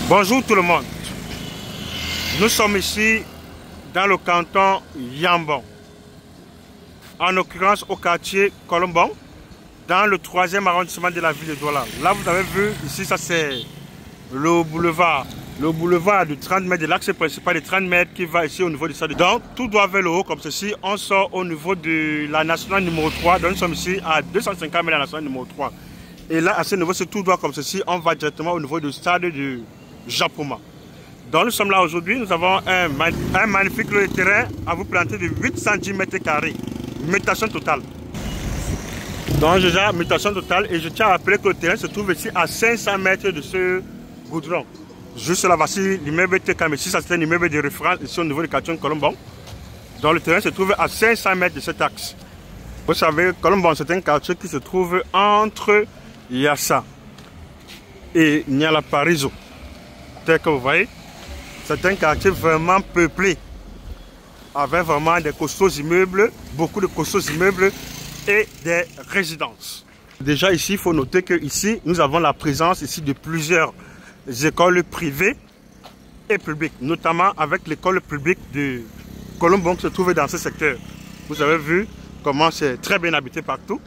Bonjour tout le monde. Nous sommes ici dans le canton Yambon, en l'occurrence au quartier Colombon, dans le 3e arrondissement de la ville de Douala. Là vous avez vu, ici ça c'est le boulevard de 30 mètres, de l'axe principal de 30 mètres qui va ici au niveau du stade. Donc tout doit vers le haut comme ceci, on sort au niveau de la nationale numéro 3, donc nous sommes ici à 250 mètres de la nationale numéro 3. Et là à ce niveau c'est tout droit comme ceci, on va directement au niveau du stade du Japoma. Donc nous sommes là aujourd'hui, nous avons un magnifique terrain à vous planter de 810 mètres carrés, mutation totale. Donc déjà mutation totale, et je tiens à rappeler que le terrain se trouve ici à 500 mètres de ce goudron. Juste là, voici l'immeuble TKM, ici ça c'est un immeuble de référence ici au niveau du quartier Colombon. Donc le terrain se trouve à 500 mètres de cet axe. Vous savez, Colombon c'est un quartier qui se trouve entre Yassa et Nyala-Parizo. Tel que vous voyez, c'est un quartier vraiment peuplé, avec vraiment des costauds immeubles, beaucoup de costauds immeubles et des résidences. Déjà ici, il faut noter que ici, nous avons la présence ici de plusieurs écoles privées et publiques, notamment avec l'école publique de Colombon qui se trouve dans ce secteur. Vous avez vu comment c'est très bien habité partout,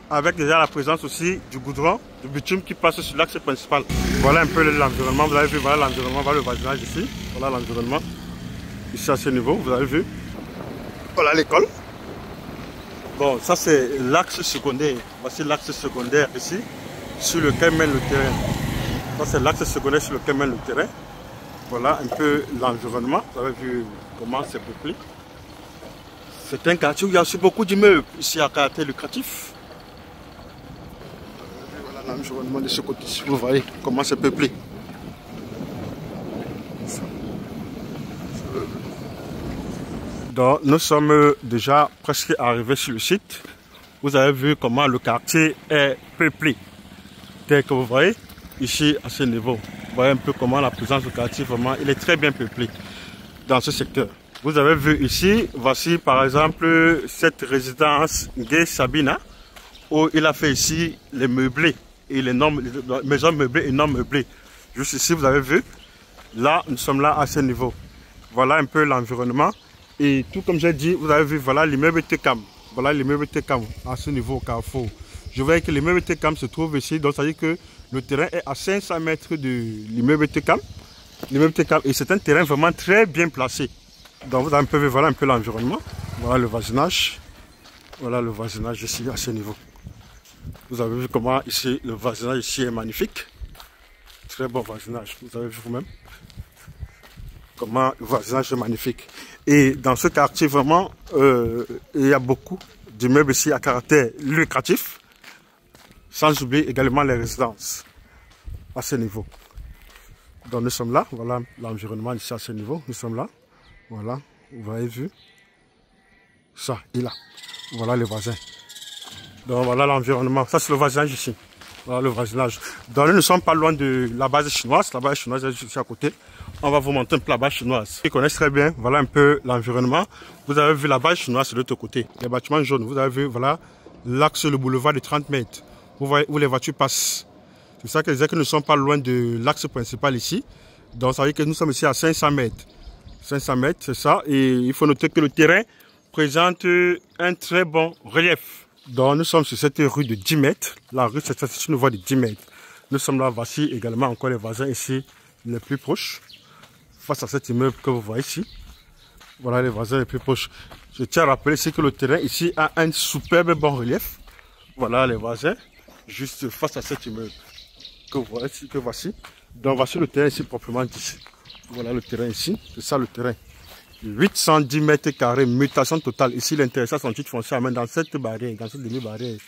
avec déjà la présence aussi du goudron, du bitume qui passe sur l'axe principal. Voilà un peu l'environnement, vous avez vu, voilà l'environnement, voilà le voisinage ici, voilà l'environnement, ici à ce niveau, vous avez vu. Voilà l'école. Bon, ça c'est l'axe secondaire, voici l'axe secondaire ici, sur lequel mène le terrain. Ça c'est l'axe secondaire sur lequel mène le terrain. Voilà un peu l'environnement, vous avez vu comment c'est peuplé. C'est un quartier où il y a aussi beaucoup d'immeubles, ici à caractère lucratif. L'environnement de ce côté-ci, vous voyez comment c'est peuplé. Donc nous sommes déjà presque arrivés sur le site. Vous avez vu comment le quartier est peuplé. Tel que vous voyez ici à ce niveau. Vous voyez un peu comment la présence du quartier, vraiment, il est très bien peuplé dans ce secteur. Vous avez vu ici, voici par exemple cette résidence Gay Sabina, où il a fait ici les meublés. Et les maisons meublées et non meublées. Juste ici, vous avez vu, là, nous sommes là à ce niveau. Voilà un peu l'environnement. Et tout comme j'ai dit, vous avez vu, voilà l'immeuble TKM. Voilà l'immeuble TKM à ce niveau au carrefour. Je vois que l'immeuble TKM se trouve ici, donc ça veut dire que le terrain est à 500 mètres de l'immeuble TKM. L'immeuble TKM, et c'est un terrain vraiment très bien placé. Donc vous avez un peu vu, voilà un peu l'environnement. Voilà le voisinage. Voilà le voisinage ici à ce niveau. Vous avez vu comment ici le voisinage ici est magnifique. Très bon voisinage, vous avez vu vous-même. Comment le voisinage est magnifique. Et dans ce quartier vraiment, il y a beaucoup d'immeubles ici à caractère lucratif. Sans oublier également les résidences à ce niveau. Donc nous sommes là, voilà l'environnement ici à ce niveau. Nous sommes là, voilà, vous avez vu. Ça, et là, voilà les voisins. Donc voilà l'environnement, ça c'est le voisinage ici. Voilà le voisinage. Donc nous ne sommes pas loin de la base chinoise, la base chinoise est juste ici à côté. On va vous montrer un peu la base chinoise. Ils connaissent très bien, voilà un peu l'environnement. Vous avez vu la base chinoise de l'autre côté, les bâtiments jaunes. Vous avez vu, voilà l'axe, le boulevard de 30 mètres. Vous voyez où les voitures passent. C'est ça que je disais que nous ne sommes pas loin de l'axe principal ici. Donc ça veut dire que nous sommes ici à 500 mètres. 500 mètres, c'est ça. Et il faut noter que le terrain présente un très bon relief. Donc nous sommes sur cette rue de 10 mètres. La rue, c'est une voie de 10 mètres. Nous sommes là, voici également encore les voisins ici, les plus proches. Face à cet immeuble que vous voyez ici. Voilà les voisins les plus proches. Je tiens à rappeler ici que le terrain ici a un superbe bon relief. Voilà les voisins, juste face à cet immeuble que vous voyez ici, que voici. Donc voici le terrain ici proprement dit. Voilà le terrain ici, c'est ça le terrain. 810 mètres carrés, mutation totale. Ici, l'intéressant son titre foncier amène dans cette barrière, dans cette demi-barrière.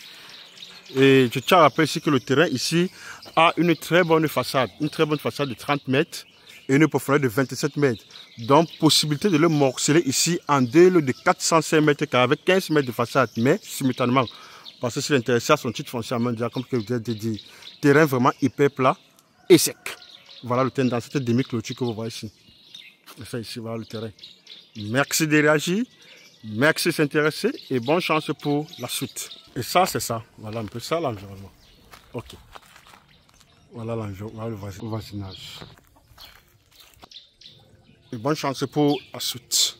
Et je tiens à rappeler ici que le terrain ici a une très bonne façade de 30 mètres et une profondeur de 27 mètres. Donc, possibilité de le morceler ici en deux lots de 405 mètres carrés avec 15 mètres de façade, mais simultanément. Parce que si l'intéressant son titre foncier amène déjà, comme je vous ai dit, terrain vraiment hyper plat et sec. Voilà le terrain dans cette demi-clôture que vous voyez ici. Et ça ici, voilà le terrain. Merci de réagir, merci de s'intéresser et bonne chance pour la suite. Et ça, c'est ça. Voilà un peu ça l'environnement. Ok. Voilà l'enjeu, voilà le voisinage. Et bonne chance pour la suite.